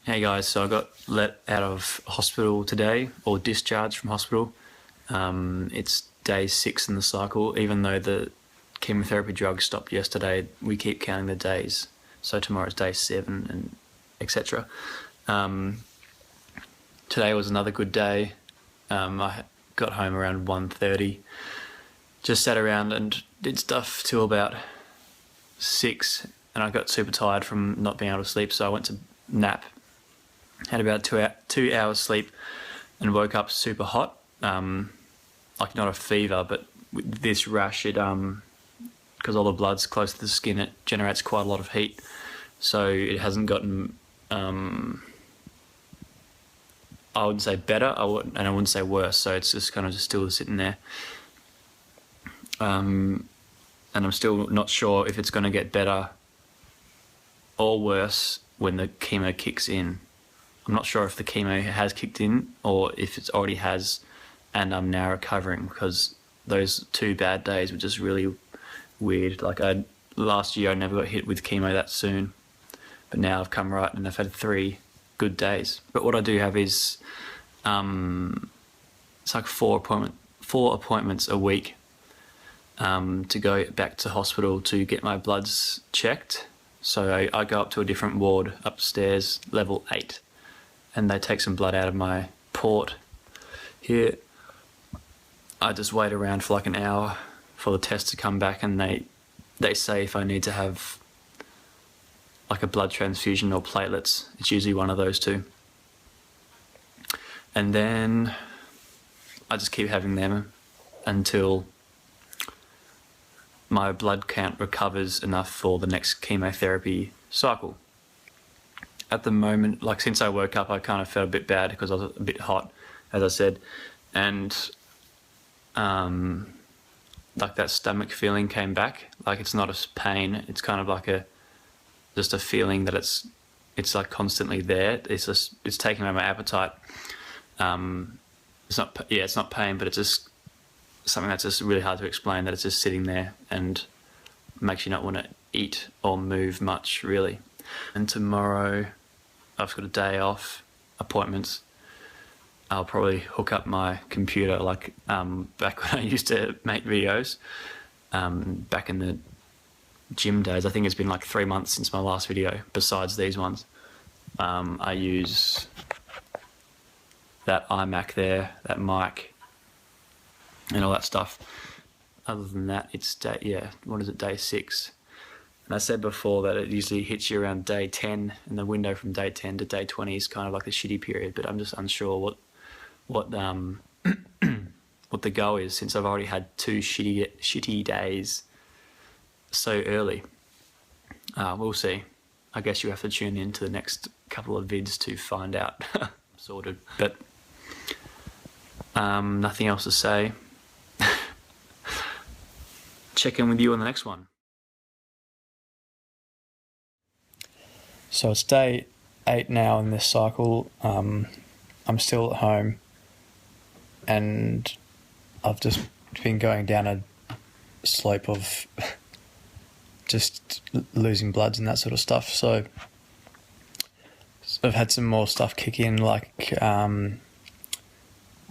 Hey guys, so I got let out of hospital today, or discharged from hospital. It's day 6 in the cycle. Even though the chemotherapy drug stopped yesterday, we keep counting the days. So tomorrow's day 7 and etc. Today was another good day. I got home around 1:30. Just sat around and did stuff till about 6, and I got super tired from not being able to sleep, so I went to nap. Had about 2 hours sleep and woke up super hot, like not a fever, but with this rash, it because all the blood's close to the skin, it generates quite a lot of heat, so it hasn't gotten I wouldn't say better, and I wouldn't say worse, so it's just kind of just still sitting there, and I'm still not sure if it's going to get better or worse when the chemo kicks in. I'm not sure if the chemo has kicked in or if it already has and I'm now recovering, because those 2 bad days were just really weird. Like last year I never got hit with chemo that soon, but now I've come right and I've had 3 good days. But what I do have is it's like 4 appointments a week to go back to hospital to get my bloods checked. So I go up to a different ward upstairs, level 8. And they take some blood out of my port here. I just wait around for like an hour for the test to come back, and they say if I need to have like a blood transfusion or platelets. It's usually one of those 2. And then I just keep having them until my blood count recovers enough for the next chemotherapy cycle. At the moment, like since I woke up, I kind of felt a bit bad because I was a bit hot, as I said, and like that stomach feeling came back. Like it's not a pain; it's kind of like just a feeling that it's like constantly there. It's taking away my appetite. It's not pain, but it's just something that's just really hard to explain. That it's just sitting there and makes you not want to eat or move much, really. And tomorrow, I've got a day off, appointments. I'll probably hook up my computer like back when I used to make videos, back in the gym days. I think it's been like 3 months since my last video, besides these ones. I use that iMac there, that mic, and all that stuff. Other than that, it's day 6. And I said before that it usually hits you around day 10, and the window from day 10 to day 20 is kind of like the shitty period, but I'm just unsure what the go is, since I've already had 2 shitty days so early. We'll see. I guess you have to tune in to the next couple of vids to find out. Sorted. But nothing else to say. Check in with you on the next one. So it's day 8 now in this cycle. I'm still at home, and I've just been going down a slope of just losing bloods and that sort of stuff. So I've had some more stuff kick in, like my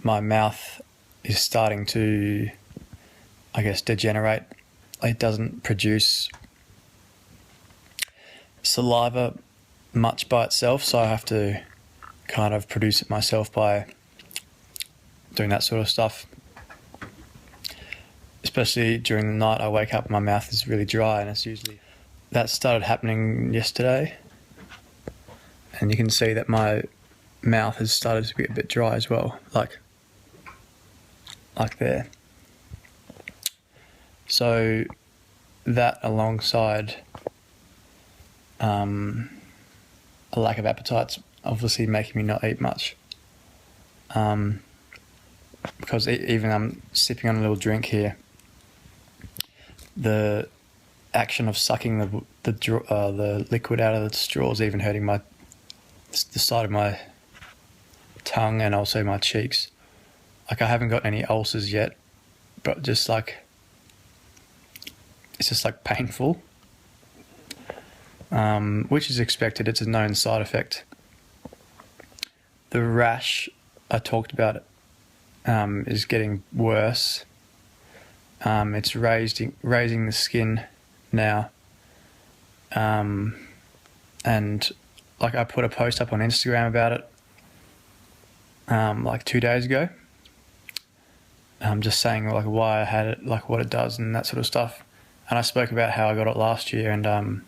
mouth is starting to, I guess, degenerate. It doesn't produce saliva much by itself, so I have to kind of produce it myself by doing that sort of stuff. Especially during the night, I wake up and my mouth is really dry, and it's usually... That started happening yesterday, and you can see that my mouth has started to be a bit dry as well, like there. So that, alongside a lack of appetite's obviously making me not eat much, because even I'm sipping on a little drink here, the action of sucking the liquid out of the straw is even hurting the side of my tongue and also my cheeks. Like I haven't got any ulcers yet, but just like it's just like painful. which is expected. It's a known side effect. The rash I talked about is getting worse. It's raising the skin now. And like I put a post up on Instagram about it like 2 days ago. Just saying like why I had it, like what it does and that sort of stuff. And I spoke about how I got it last year, and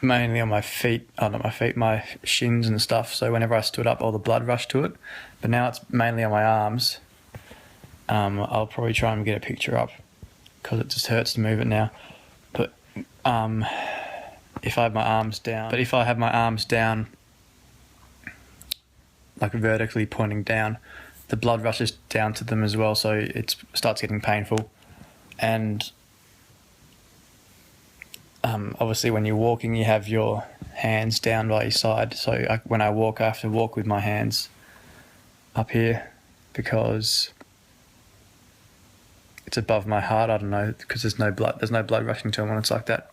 mainly on my feet, not my feet, my shins and stuff. So whenever I stood up, all the blood rushed to it. But now it's mainly on my arms. I'll probably try and get a picture up because it just hurts to move it now. But if I have my arms down, like vertically pointing down, the blood rushes down to them as well, so it starts getting painful. And obviously when you're walking, you have your hands down by your side. So when I walk, I have to walk with my hands up here because it's above my heart. I don't know, because there's no blood rushing to them when it's like that.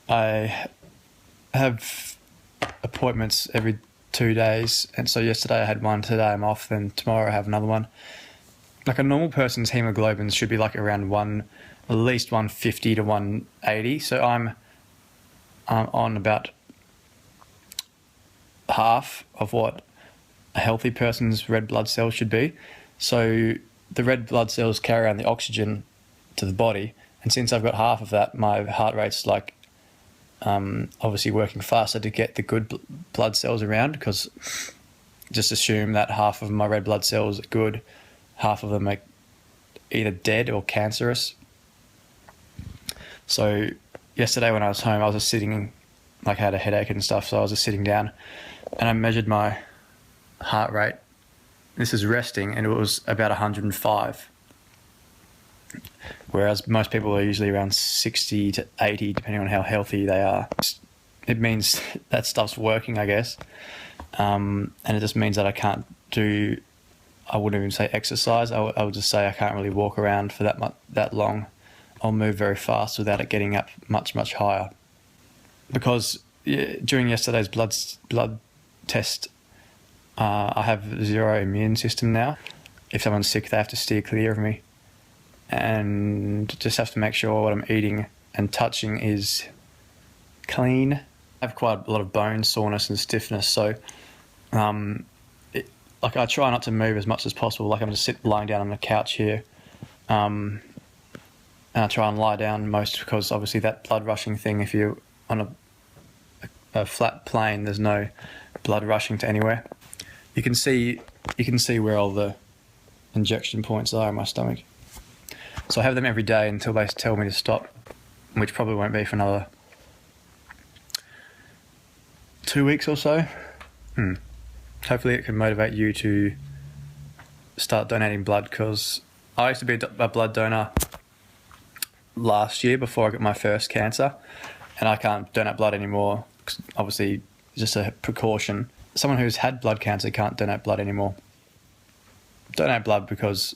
I have appointments every 2 days, and so yesterday I had one, today I'm off, then tomorrow I have another one. Like a normal person's hemoglobin should be like around at least 150 to 180, so I'm on about half of what a healthy person's red blood cells should be. So the red blood cells carry around the oxygen to the body, and since I've got half of that, my heart rate's like obviously working faster to get the good blood cells around, because just assume that half of my red blood cells are good, half of them are either dead or cancerous. So yesterday when I was home, I was just sitting, like I had a headache and stuff, so I was just sitting down and I measured my heart rate. This is resting, and it was about 105. Whereas most people are usually around 60 to 80, depending on how healthy they are. It means that stuff's working, I guess. And it just means that I can't do, I wouldn't even say exercise. I would just say I can't really walk around for that long. I'll move very fast without it getting up much, much higher. Because during yesterday's blood test, I have zero immune system now. If someone's sick, they have to steer clear of me. And just have to make sure what I'm eating and touching is clean. I have quite a lot of bone soreness and stiffness, so like I try not to move as much as possible. Like I'm just lying down on the couch here, and I try and lie down most, because obviously that blood rushing thing, if you're on a flat plane, there's no blood rushing to anywhere. You can see where all the injection points are in my stomach. So I have them every day until they tell me to stop, which probably won't be for another 2 weeks or so. Hopefully it can motivate you to start donating blood, because I used to be a blood donor last year before I got my first cancer, and I can't donate blood anymore, 'cause obviously it's just a precaution. Someone who's had blood cancer can't donate blood anymore. Donate blood because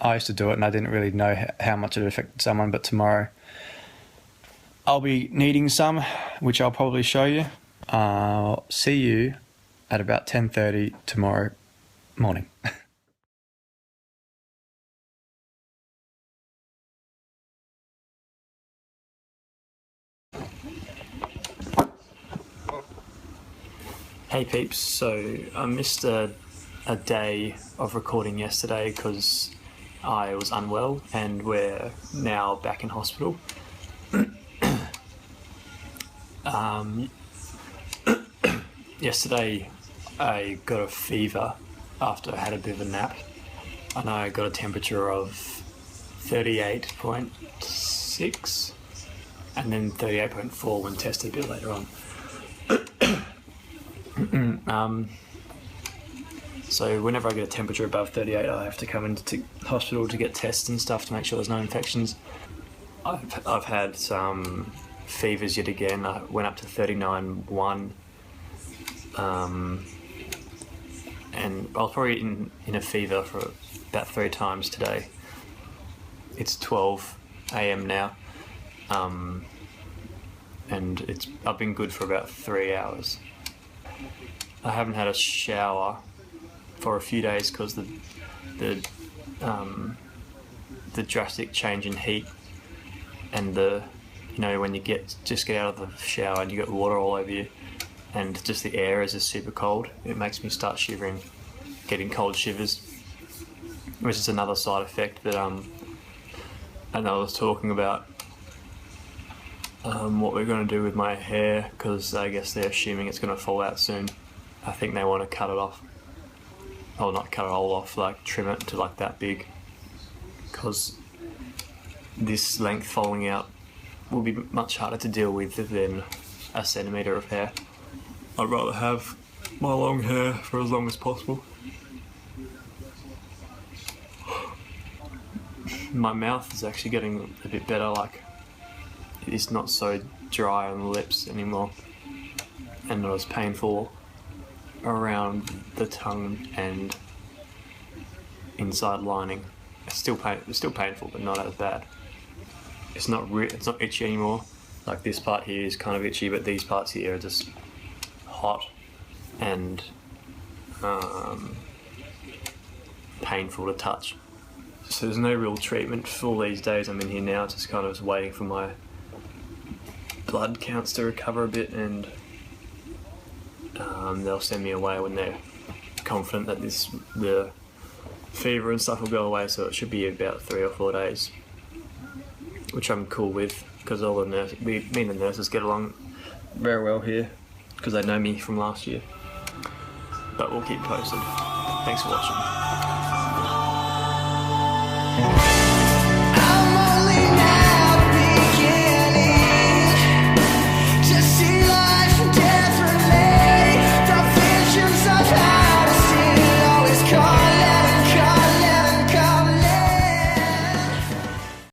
I used to do it and I didn't really know how much it affected someone, but tomorrow I'll be needing some, which I'll probably show you. I'll see you at about 10:30 tomorrow morning. Hey peeps, so I missed a day of recording yesterday because I was unwell, and we're now back in hospital. Yesterday I got a fever after I had a bit of a nap, and I got a temperature of 38.6 and then 38.4 when tested a bit later on. So whenever I get a temperature above 38, I have to come into hospital to get tests and stuff to make sure there's no infections. I've had some fevers yet again. I went up to 39.1, and I was probably in a fever for about 3 times today. It's 12 a.m. now, and I've been good for about 3 hours. I haven't had a shower for a few days because the drastic change in heat and when you just get out of the shower and you get water all over you, and just the air is just super cold. It makes me start shivering, getting cold shivers, which is another side effect that I was talking about what we're going to do with my hair, because I guess they're assuming it's going to fall out soon. I think they want to cut it off. Or not cut it all off, like trim it to like that big, because this length falling out will be much harder to deal with than a centimetre of hair. I'd rather have my long hair for as long as possible. My mouth is actually getting a bit better, like it's not so dry on the lips anymore and not as painful around the tongue and inside lining. It's still painful, but not as bad. It's not itchy anymore. Like this part here is kind of itchy, but these parts here are just hot and painful to touch. So there's no real treatment for these days I'm in here now. Just kind of waiting for my blood counts to recover a bit, and they'll send me away when they're confident that the fever and stuff will go away. So it should be about 3 or 4 days, which I'm cool with, because all the nurses, me and the nurses get along very well here, because they know me from last year. But we'll keep posted. Thanks for watching.